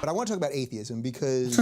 but I want to talk about atheism because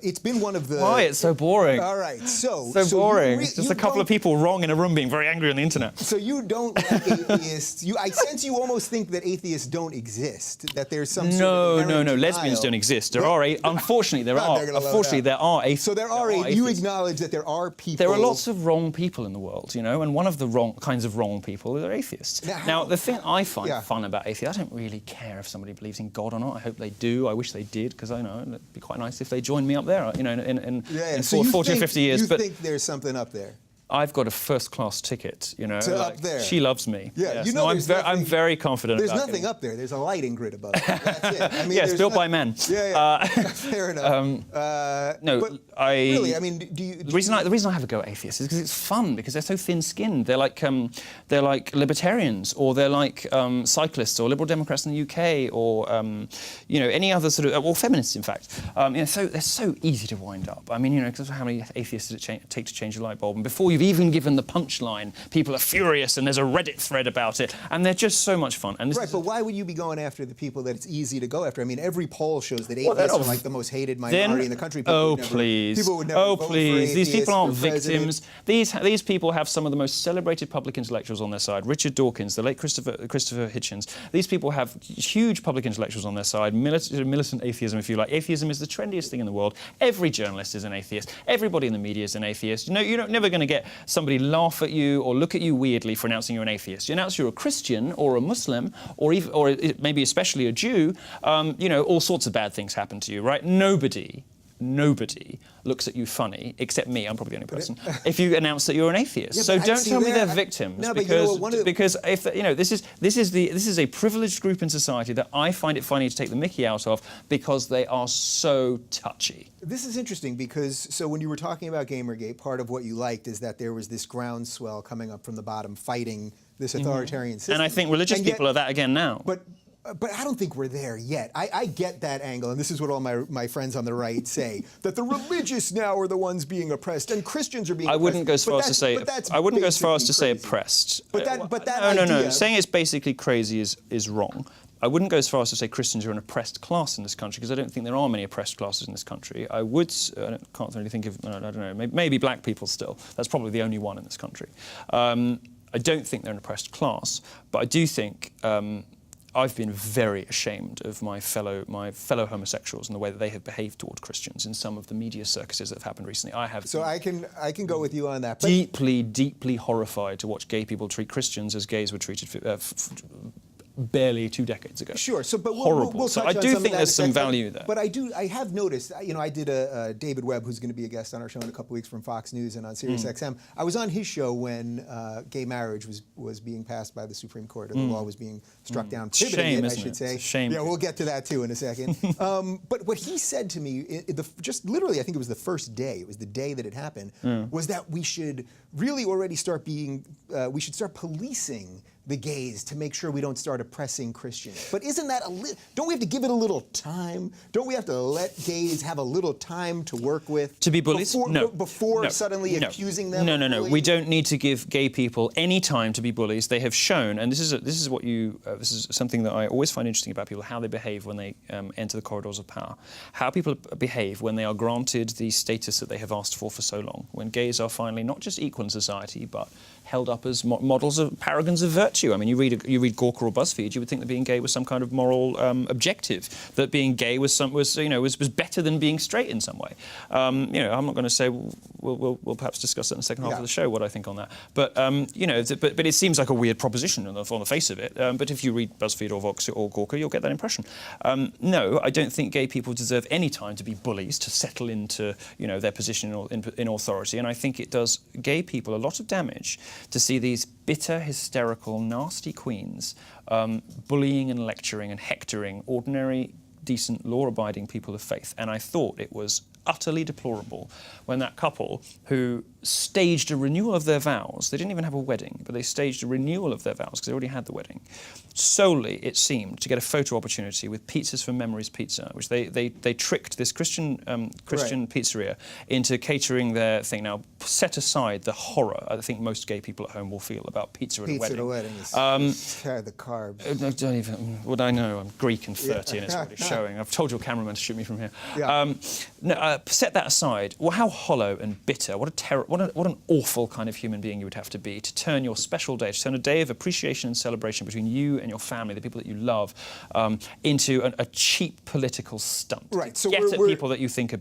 it's been one of the... Why? It's so boring. All right, so boring. Just a couple of people wrong in a room being very angry on the internet. So you don't like atheists. I sense you almost think that atheists don't exist, that there's some sort of No, lesbians don't exist. There are, unfortunately, there are. Unfortunately, there are atheists. So there are atheists. You acknowledge that there are people... There are lots of wrong people in the world, you know, and one of the kinds of wrong people are atheists. Now, the thing I find fun about atheists, I don't really care if somebody believes in God or not. I hope they do. I wish they did, because I know it'd be quite nice if they joined me up there, you know, in 40 or 50 years. You think there's something up there? I've got a first-class ticket, you know. Up there. She loves me. Yeah, yes. you know, I'm very confident there's about it. There's nothing up there. There's a lighting grid above it. That's it. I mean, yes, built by men. Yeah. Fair enough. No, but really, I mean, the reason I have a go at atheists is because it's fun, because they're so thin-skinned. They're like libertarians, or they're like cyclists, or Liberal Democrats in the UK, or you know, any other sort of, or feminists, in fact. You know, so they're so easy to wind up. I mean, you know, because how many atheists does it take to change a light bulb? And before you've even given the punchline, people are furious, and there's a Reddit thread about it, and they're just so much fun. And right, but why would you be going after the people that it's easy to go after? I mean, every poll shows that atheists are like the most hated minority in the country. People would never vote for atheists. These people aren't victims. These people have some of the most celebrated public intellectuals on their side. Richard Dawkins, the late Christopher Hitchens. These people have huge public intellectuals on their side. Militant atheism, if you like. Atheism is the trendiest thing in the world. Every journalist is an atheist. Everybody in the media is an atheist. You know, you're never going to get somebody laugh at you or look at you weirdly for announcing you're an atheist. You announce you're a Christian or a Muslim or maybe especially a Jew, you know, all sorts of bad things happen to you, right? Nobody looks at you funny, except me. I'm probably the only person. If you announce that you're an atheist, yeah, so don't tell me they're victims. No, because if you know, this is a privileged group in society that I find it funny to take the mickey out of because they are so touchy. This is interesting because so when you were talking about Gamergate, part of what you liked is that there was this groundswell coming up from the bottom, fighting this authoritarian system. And I think religious people are that again now. But I don't think we're there yet. I get that angle, and this is what all my friends on the right say, that the religious now are the ones being oppressed, and Christians are being oppressed. I wouldn't go as far as to say. I wouldn't go as far as to say oppressed. No. Saying it's basically crazy is wrong. I wouldn't go as far as to say Christians are an oppressed class in this country, because I don't think there are many oppressed classes in this country. I can't really think of, I don't know, maybe black people still. That's probably the only one in this country. I don't think they're an oppressed class, but I do think I've been very ashamed of my fellow homosexuals and the way that they have behaved toward Christians in some of the media circuses that have happened recently. So I can go with you on that. But deeply horrified to watch gay people treat Christians as gays were treated barely 2 decades ago. Sure. So, but we'll so I do think there's some value there. But I have noticed. You know, I did a David Webb, who's going to be a guest on our show in a couple weeks from Fox News and on Sirius XM. I was on his show when gay marriage was being passed by the Supreme Court, or the law was being struck down, prohibiting it, I should say. Shame. Yeah, we'll get to that too in a second. But what he said to me, just literally, I think it was the first day. It was the day that it happened. Was that we should really already start we should start policing the gays to make sure we don't start oppressing Christians. But isn't that don't we have to give it a little time? Don't we have to let gays have a little time to work with? To be bullies? Before suddenly accusing them? No. We don't need to give gay people any time to be bullies. They have shown, and this is something that I always find interesting about people, how they behave when they enter the corridors of power. How people behave when they are granted the status that they have asked for so long. When gays are finally not just equal in society, but held up as models of paragons of virtue. I mean, you read Gawker or BuzzFeed, you would think that being gay was some kind of moral objective, that being gay was better than being straight in some way. You know, I'm not going to say we'll perhaps discuss that in the second half of the show what I think on that. But you know, but it seems like a weird proposition on the face of it. But if you read BuzzFeed or Vox or Gawker, you'll get that impression. No, I don't think gay people deserve any time to be bullies, to settle into their position in authority, and I think it does gay people a lot of damage to see these bitter, hysterical, nasty queens bullying and lecturing and hectoring ordinary, decent, law-abiding people of faith. And I thought it was utterly deplorable when that couple, who staged a renewal of their vows. They didn't even have a wedding, but they staged a renewal of their vows because they already had the wedding. Solely, it seemed, to get a photo opportunity with Pizzas for Memories Pizza, which they tricked this Christian pizzeria into catering their thing. Now, set aside the horror I think most gay people at home will feel about pizza at a wedding. Pizza at a wedding is the carbs. I don't even, what I know, I'm Greek and 30 and it's already showing. I've told your cameraman to shoot me from here. Yeah. Set that aside. Well, how hollow and bitter, what an awful kind of human being you would have to be to turn your special day, to turn a day of appreciation and celebration between you and your family, the people that you love, into a cheap political stunt. Right. So get at people that you think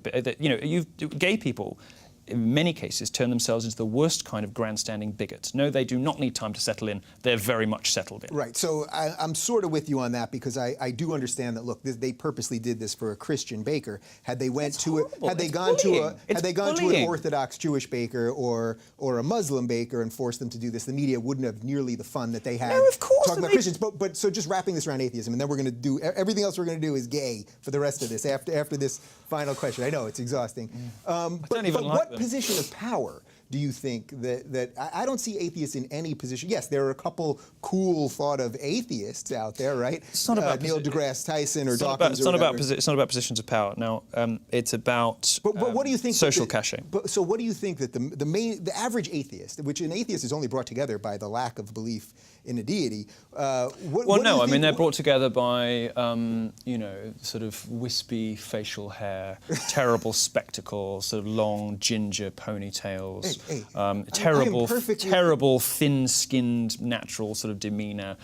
gay people, in many cases, turn themselves into the worst kind of grandstanding bigots. No, they do not need time to settle in. They're very much settled in. Right. So I'm sort of with you on that because I do understand that. Look, they purposely did this for a Christian baker. Had they went to had they gone to an Orthodox Jewish baker or a Muslim baker and forced them to do this, the media wouldn't have nearly the fun that they had. No, of course. Talking about Christians. But so just wrapping this around atheism, and then we're going to do everything else we're going to do is gay for the rest of this after this final question. I know it's exhausting. But what position of power do you think that I don't see atheists in any position? Yes, there are a couple cool thought of atheists out there, right? It's not about Neil deGrasse Tyson or Dawkins. It's not about positions of power. Now, it's about but what do you think social caching. So what do you think that the average atheist, which an atheist is only brought together by the lack of belief in a deity? They're brought together by sort of wispy facial hair, terrible spectacles, sort of long ginger ponytails. Terrible thin-skinned natural sort of demeanour,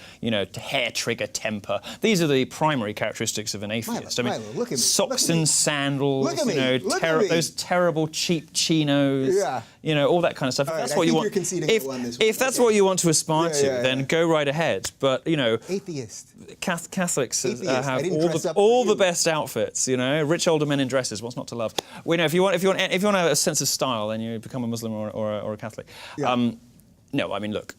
hair trigger temper. These are the primary characteristics of an atheist. Milo, look at me. Socks and sandals, look at me. Those terrible cheap chinos, all that kind of stuff. All If that's right, what you you're want, conceding if that's what you want to aspire to, then go right ahead. But atheist. Catholics Atheist. have all the best outfits. Rich older men in dresses. What's not to love? If you want a sense of style, then you become a Muslim or a Catholic. Yeah. No, I mean, look,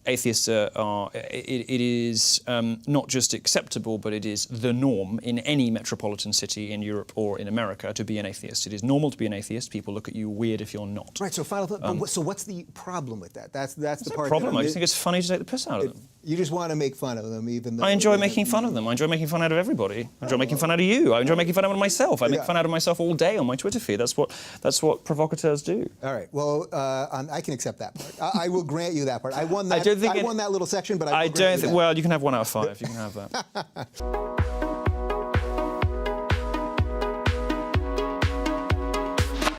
atheists it is not just acceptable, but it is the norm in any metropolitan city in Europe or in America to be an atheist. It is normal to be an atheist. People look at you weird if you're not. Right, so final thought, so what's the problem with that? That's the part. Problem. I just think it's funny to take the piss out of them. You just want to make fun of them, even though... I enjoy making fun of them. I enjoy making fun out of everybody. I enjoy making fun out of you. I enjoy making fun out of myself. I make fun out of myself all day on my Twitter feed. That's what provocateurs do. All right. Well, I can accept that part. I will grant you that part. I won that. I won that little section, but I don't think. Well, you can have 1 out of 5. You can have that.